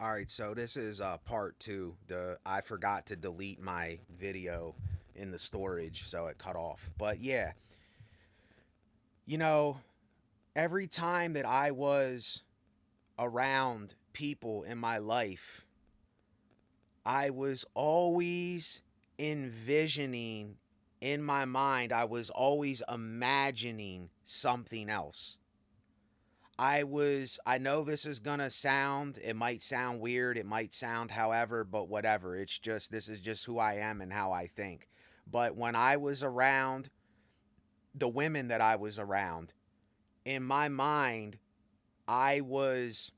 All right, so this is part two. The I forgot to delete my video in the storage, so it cut off. But yeah, you know, every time that I was around people in my life, I was always envisioning in my mind, I was always imagining something else. I know this is gonna sound, it might sound weird, it might sound however, but whatever. It's just, this is just who I am and how I think. But when I was around the women that I was around, in my mind, I was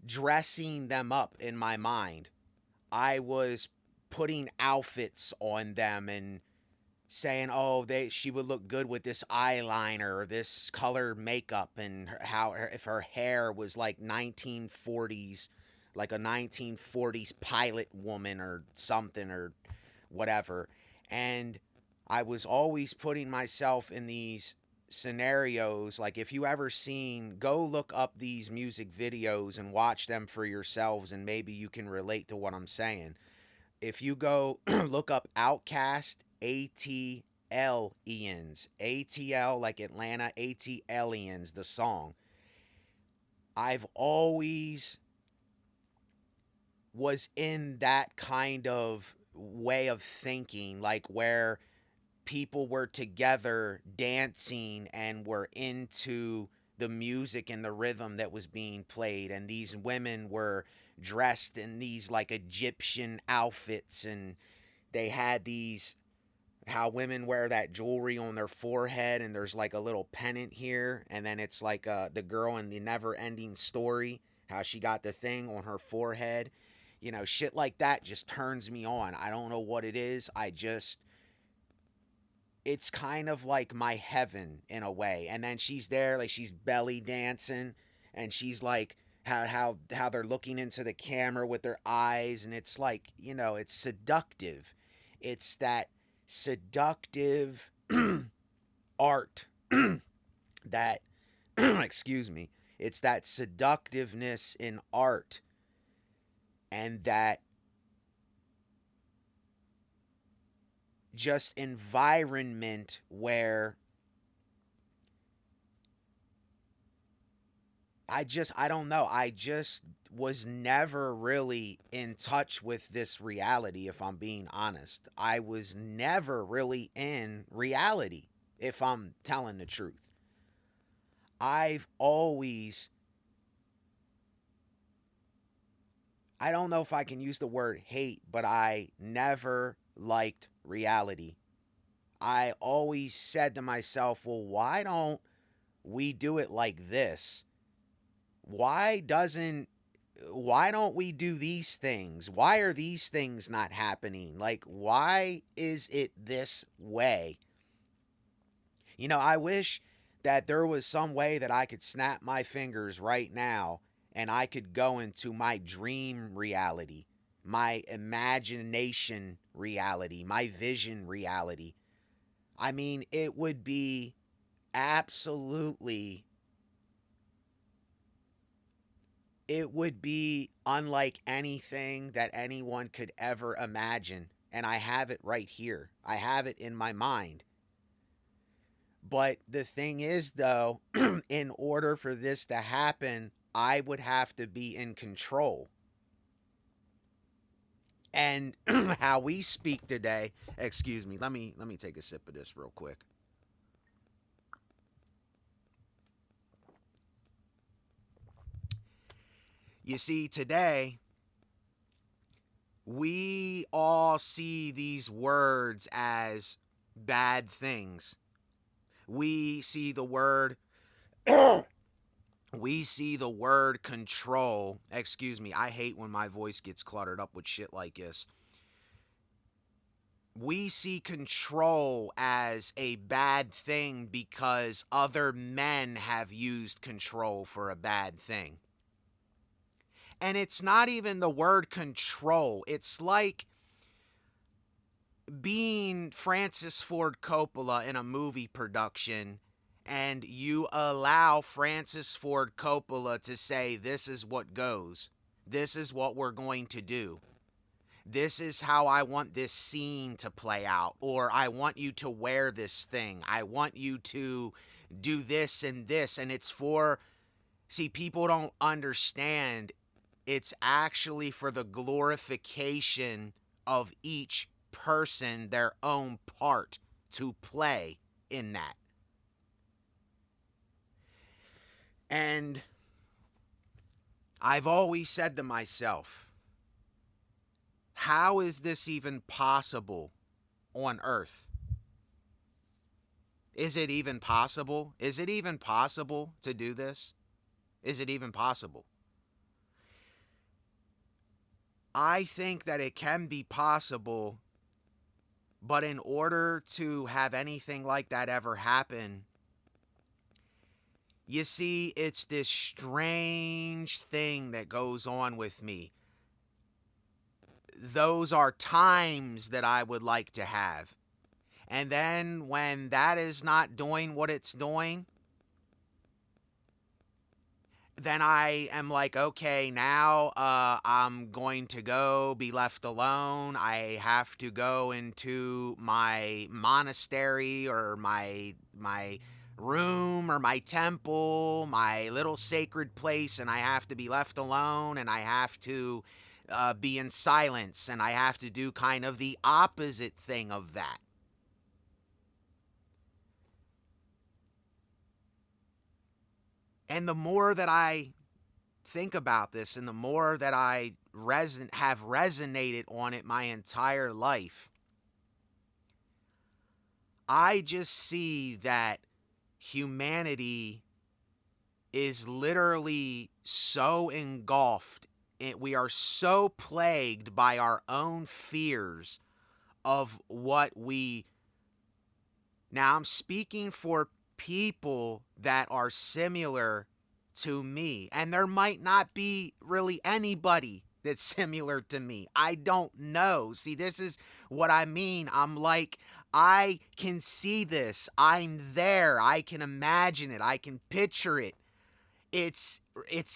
dressing them up in my mind. I was putting outfits on them and saying, "Oh, she would look good with this eyeliner or this color makeup," and if her hair was like 1940s, like a 1940s pilot woman or something or whatever. And I was always putting myself in these scenarios. Like, if you ever seen, go look up these music videos and watch them for yourselves, and maybe you can relate to what I'm saying. If you go look up Outcast ATLians, ATL like Atlanta, ATLians, the song, I've always was in that kind of way of thinking, like where people were together dancing and were into the music and the rhythm that was being played, and these women were dressed in these like Egyptian outfits, and they had these, how women wear that jewelry on their forehead, and there's like a little pennant here, and then it's like the girl in the Never Ending Story, how she got the thing on her forehead. Shit like that just turns me on. I don't know what it is. It's kind of like my heaven in a way. And then she's there, like she's belly dancing, and she's like how they're looking into the camera with their eyes, and it's like, it's seductive. It's that seductive art that excuse me. It's that seductiveness in art, and that just environment where I don't know. I just was never really in touch with this reality, if I'm being honest. I was never really in reality, if I'm telling the truth. I've always, I don't know if I can use the word hate, but I never liked reality. I always said to myself, well, why don't we do it like this? Why doesn't why don't we do these things? Why are these things not happening? Like, why is it this way? I wish that there was some way that I could snap my fingers right now and I could go into my dream reality, my imagination reality, my vision reality. I mean, it would be absolutely, it would be unlike anything that anyone could ever imagine. And I have it right here. I have it in my mind. But the thing is, though, in order for this to happen, I would have to be in control. And how we speak today, excuse me, let me take a sip of this real quick. You see, today we all see these words as bad things. We see the word we see the word control. Excuse me, I hate when my voice gets cluttered up with shit like this. We see control as a bad thing because other men have used control for a bad thing. And it's not even the word control. It's like being Francis Ford Coppola in a movie production, and you allow Francis Ford Coppola to say, this is what goes. This is what we're going to do. This is how I want this scene to play out. Or I want you to wear this thing. I want you to do this and this. And it's for, see, people don't understand. It's actually for the glorification of each person, their own part to play in that. And I've always said to myself, how is this even possible on Earth? Is it even possible? Is it even possible to do this? Is it even possible? I think that it can be possible, but in order to have anything like that ever happen, you see, it's this strange thing that goes on with me. Those are times that I would like to have. And then when that is not doing what it's doing, then I am like, okay, now I'm going to go be left alone. I have to go into my monastery or my room or my temple, my little sacred place, and I have to be left alone, and I have to be in silence, and I have to do kind of the opposite thing of that. And the more that I think about this and the more that I have resonated on it my entire life, I just see that humanity is literally so engulfed. We are so plagued by our own fears of what we. Now, I'm speaking for people that are similar to me, and there might not be really anybody that's similar to me. I don't know. See, this is what I mean. I'm like, I can see this. I'm there. I can imagine it. I can picture it. It's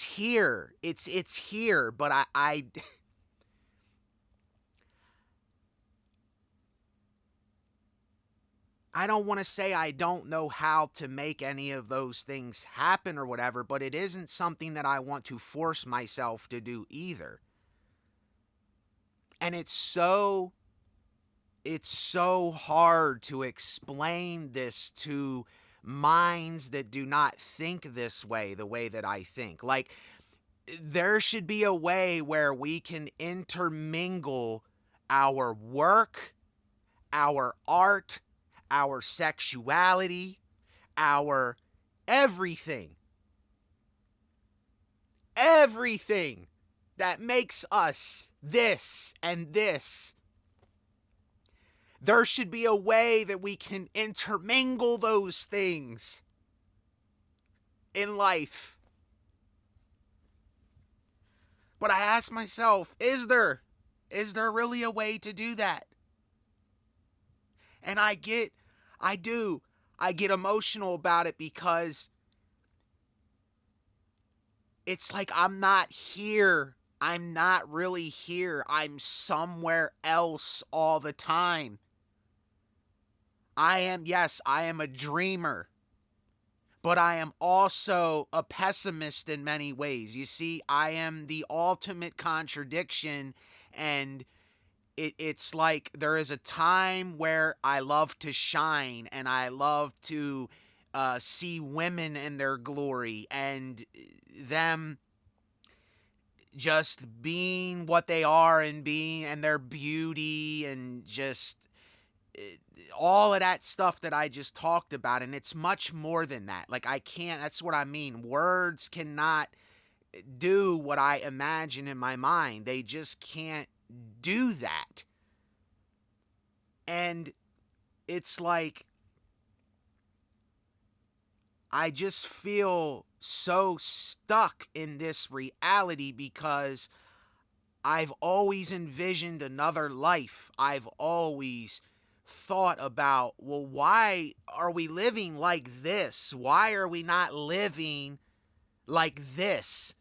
here. It's here, but I don't want to say I don't know how to make any of those things happen or whatever, but it isn't something that I want to force myself to do either. And it's so hard to explain this to minds that do not think this way, the way that I think. Like, there should be a way where we can intermingle our work, our art, our sexuality, our everything. Everything that makes us this and this. There should be a way that we can intermingle those things in life. But I ask myself, is there really a way to do that? And I get emotional about it because it's like I'm not here. I'm not really here. I'm somewhere else all the time. I am a dreamer, but I am also a pessimist in many ways. You see, I am the ultimate contradiction, and it's like there is a time where I love to shine and I love to see women in their glory and them just being what they are and being and their beauty and just all of that stuff that I just talked about. And it's much more than that. Like, I can't, that's what I mean. Words cannot do what I imagine in my mind. They just can't do that. And it's like I just feel so stuck in this reality because I've always envisioned another life. I've always thought about, well, why are we living like this? Why are we not living like this?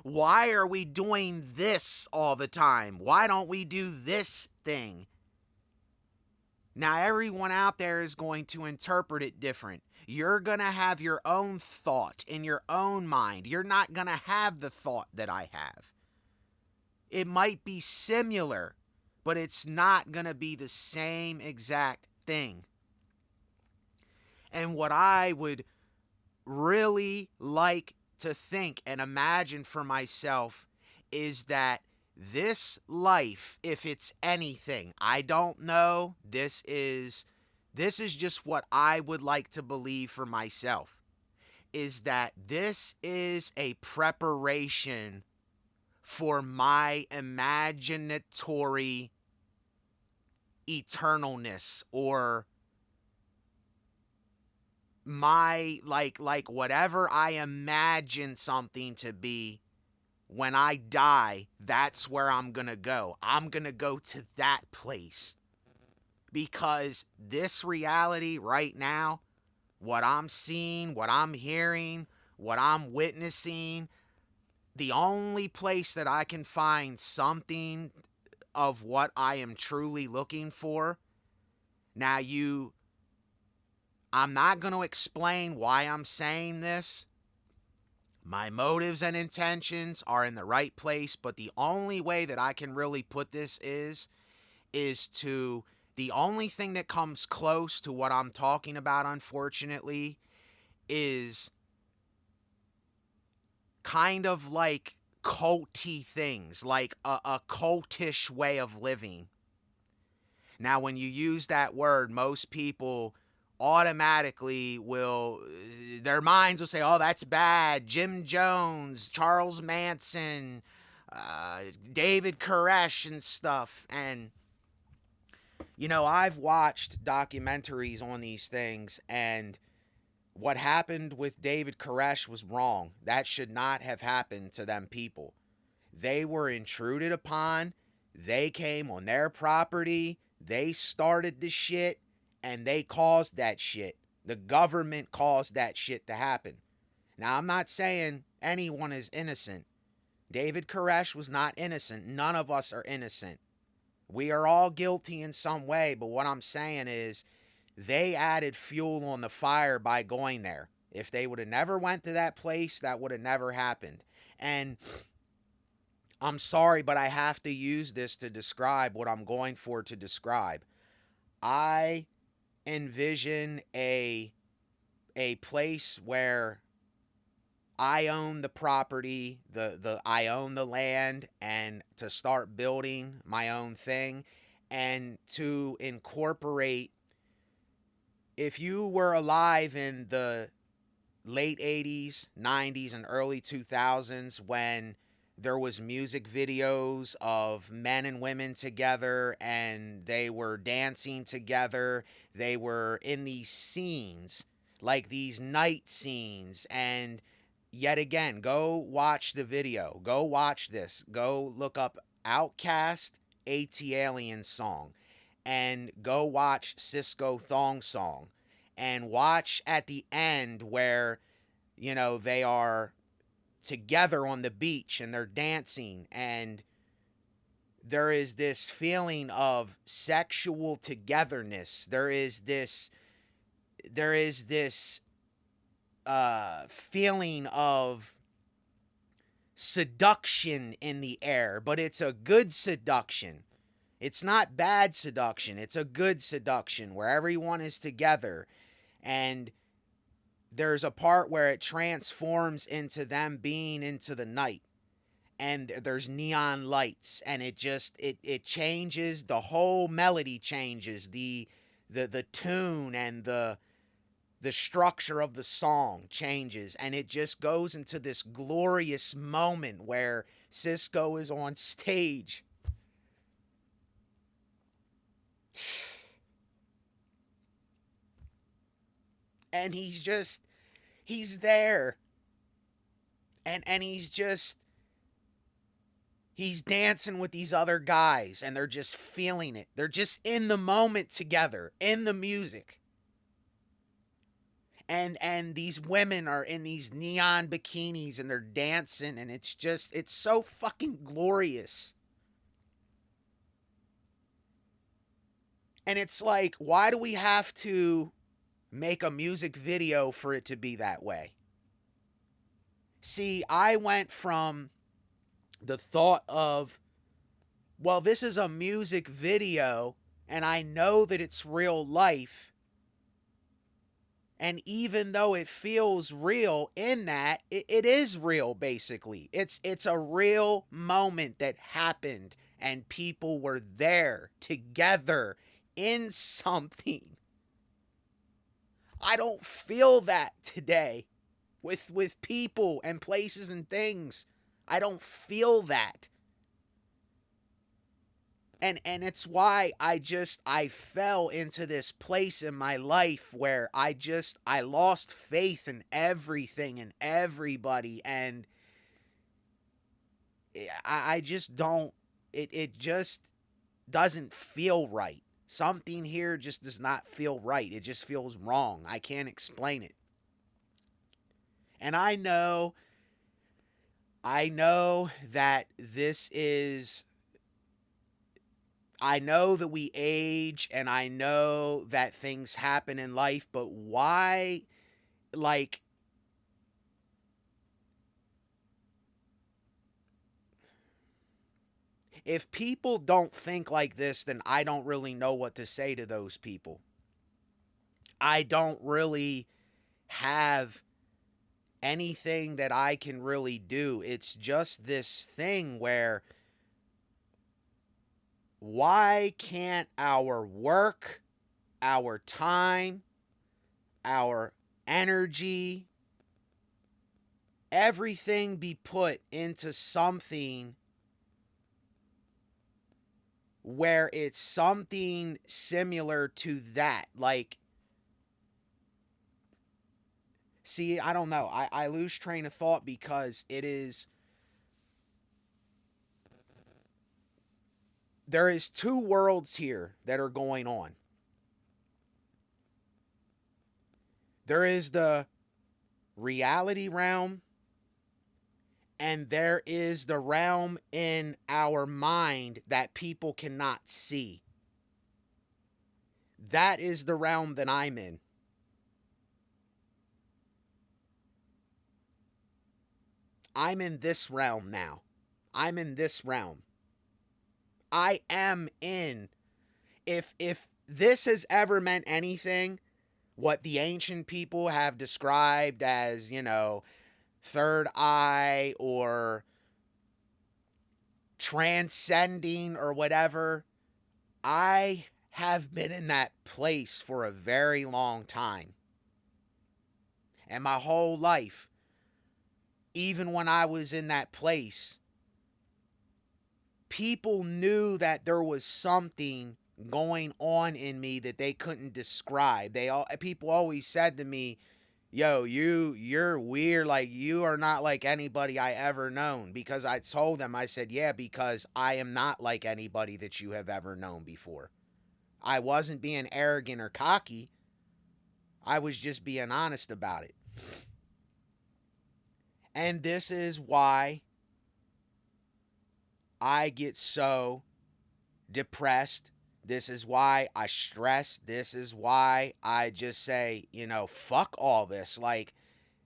Why are we doing this all the time? Why don't we do this thing? Now, everyone out there is going to interpret it different. You're going to have your own thought in your own mind. You're not going to have the thought that I have. It might be similar, but it's not going to be the same exact thing. And what I would really like to think and imagine for myself is that this life, if it's anything, I don't know, this is just what I would like to believe for myself, is that this is a preparation for my imaginatory eternalness, or my like whatever I imagine something to be. When I die, that's where I'm gonna go. I'm gonna go to that place, because this reality right now, what I'm seeing, what I'm hearing, what I'm witnessing, the only place that I can find something of what I am truly looking for. Now, I'm not going to explain why I'm saying this. My motives and intentions are in the right place, but the only way that I can really put this is to, the only thing that comes close to what I'm talking about, unfortunately, is kind of like culty things, like a cultish way of living. Now, when you use that word, most people automatically will, their minds will say, oh, that's bad. Jim Jones, Charles Manson, David Koresh and stuff. And, I've watched documentaries on these things, and what happened with David Koresh was wrong. That should not have happened to them people. They were intruded upon. They came on their property. They started the shit, and they caused that shit. The government caused that shit to happen. Now, I'm not saying anyone is innocent. David Koresh was not innocent. None of us are innocent. We are all guilty in some way, but what I'm saying is they added fuel on the fire by going there. If they would have never went to that place, that would have never happened. And I'm sorry, but I have to use this to describe what I'm going for to describe. I envision a place where I own the property, I own the land, and to start building my own thing, and to incorporate, if you were alive in the late 80s, 90s, and early 2000s, when there was music videos of men and women together and they were dancing together, they were in these scenes, like these night scenes. And yet again, go watch the video, go watch this, go look up Outkast ATLiens song, and go watch Cisco Thong Song, and watch at the end where they are together on the beach and they're dancing, and there is this feeling of sexual togetherness. There is this feeling of seduction in the air, but it's a good seduction. It's not bad seduction. It's a good seduction where everyone is together, and there's a part where it transforms into them being into the night, and there's neon lights, and it changes. The whole melody changes, the tune and the structure of the song changes, and it just goes into this glorious moment where Cisco is on stage. And he's there. And he's dancing with these other guys, and they're just feeling it. They're just in the moment together, in the music. And these women are in these neon bikinis and they're dancing, and it's so fucking glorious. And it's like, why do we have to make a music video for it to be that way? See, I went from the thought of, well, this is a music video and I know that it's real life. And even though it feels real in that, it is real basically. It's a real moment that happened and people were there together in something. I don't feel that today with people and places and things. I don't feel that. And it's why I fell into this place in my life where I lost faith in everything and everybody, and I just don't, it just doesn't feel right. Something here just does not feel right. It just feels wrong. I can't explain it. And I know that this is, I know that we age and I know that things happen in life, but why, like, if people don't think like this, then I don't really know what to say to those people. I don't really have anything that I can really do. It's just this thing where, why can't our work, our time, our energy, everything be put into something where it's something similar to that? Like, see, I don't know. I lose train of thought because there is two worlds here that are going on. There is the reality realm, and there is the realm in our mind that people cannot see. That is the realm that I'm in. I'm in this realm now. I'm in this realm. I am in. If this has ever meant anything, what the ancient people have described as, third eye or transcending or whatever, I have been in that place for a very long time. And my whole life, even when I was in that place, people knew that there was something going on in me that they couldn't describe. People always said to me, "Yo, you're weird. Like, you are not like anybody I ever known." Because I told them, I said, "Yeah, because I am not like anybody that you have ever known before." I wasn't being arrogant or cocky. I was just being honest about it. And this is why I get so depressed. This is why I stress. This is why I just say, fuck all this. Like,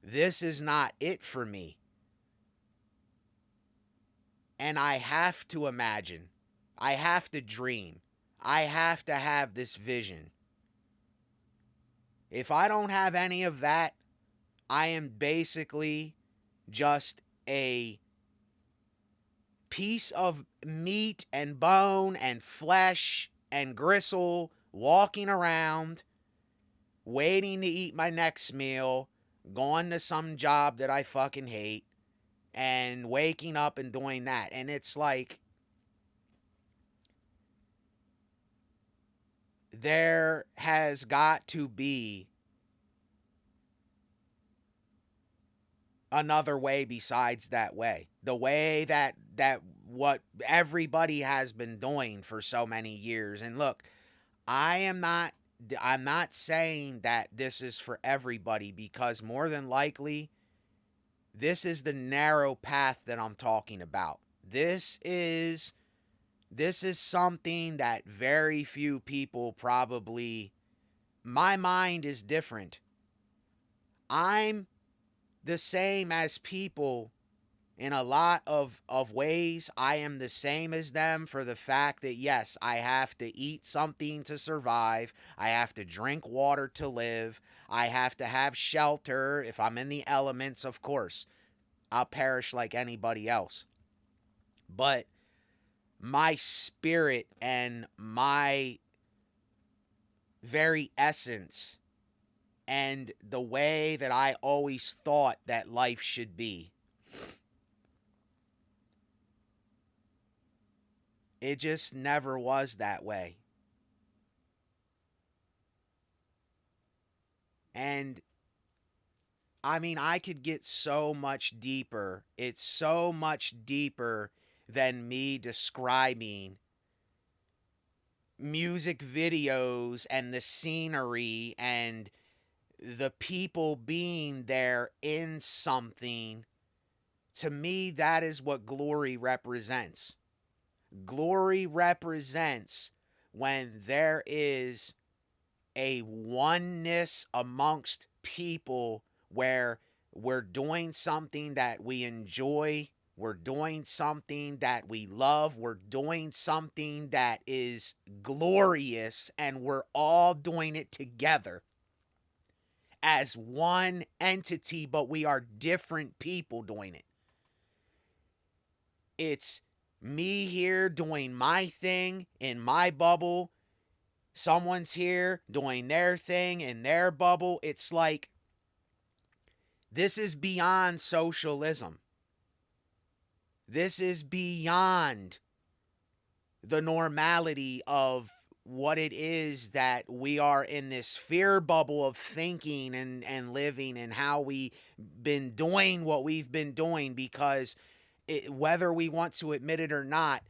this is not it for me. And I have to imagine. I have to dream. I have to have this vision. If I don't have any of that, I am basically just a piece of meat and bone and flesh and gristle walking around, waiting to eat my next meal, going to some job that I fucking hate, and waking up and doing that. And it's like, there has got to be another way besides that way. The way that what everybody has been doing for so many years. And look, I am not I'm not saying that this is for everybody, because more than likely this is the narrow path that I'm talking about. This is something that very few people probably. My mind is different. I'm the same as people in a lot of ways. I am the same as them for the fact that, yes, I have to eat something to survive. I have to drink water to live. I have to have shelter. If I'm in the elements, of course, I'll perish like anybody else. But my spirit and my very essence and the way that I always thought that life should be, it just never was that way. And I mean, I could get so much deeper. It's so much deeper than me describing music videos and the scenery and the people being there in something. To me, that is what glory represents. Glory represents when there is a oneness amongst people where we're doing something that we enjoy, we're doing something that we love, we're doing something that is glorious, and we're all doing it together as one entity, but we are different people doing it. It's me here doing my thing in my bubble. Someone's here doing their thing in their bubble. It's like this is beyond socialism. This is beyond the normality of what it is that we are in this fear bubble of thinking and living, and how we been doing what we've been doing, because whether we want to admit it or not,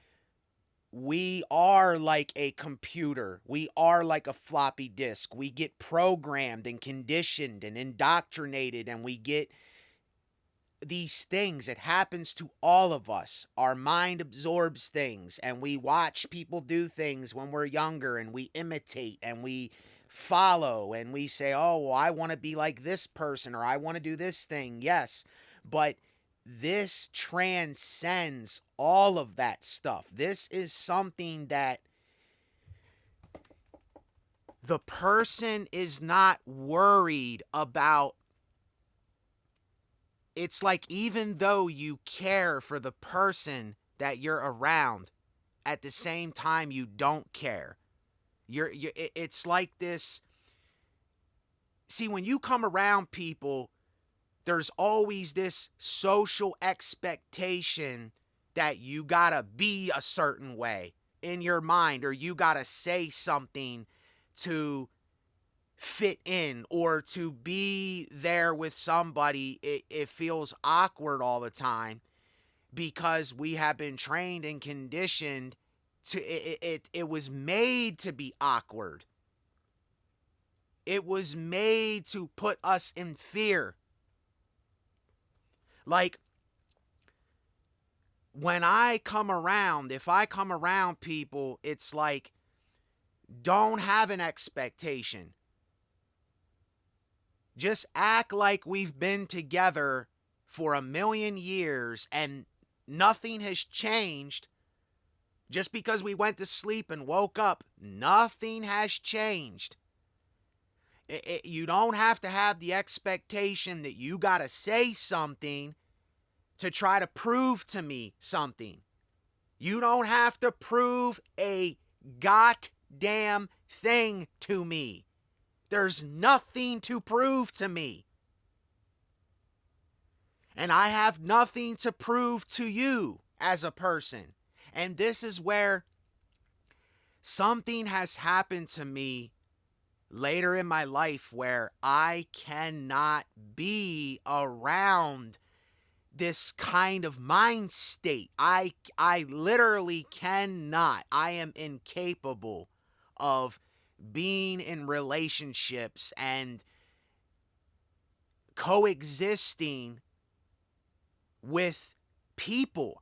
we are like a computer. We are like a floppy disk. We get programmed and conditioned and indoctrinated, and we get these things. It happens to all of us. Our mind absorbs things, and we watch people do things when we're younger, and we imitate and we follow, and we say, oh, well, I want to be like this person, or I want to do this thing. Yes, but this transcends all of that stuff. This is something that the person is not worried about. It's like, even though you care for the person that you're around, at the same time you don't care. It's like this. See, when you come around people, there's always this social expectation that you gotta be a certain way in your mind, or you gotta say something to fit in, or to be there with somebody. It feels awkward all the time, because we have been trained and conditioned to it was made to be awkward. It was made to put us in fear. Like, when I come around, if I come around people, it's like, don't have an expectation. Just act like we've been together for a million years and nothing has changed. Just because we went to sleep and woke up, nothing has changed. You don't have to have the expectation that you got to say something to try to prove to me something. You don't have to prove a goddamn thing to me. There's nothing to prove to me. And I have nothing to prove to you as a person. And this is where something has happened to me later in my life, where I cannot be around this kind of mind state. I literally cannot. I am incapable of being in relationships and coexisting with people.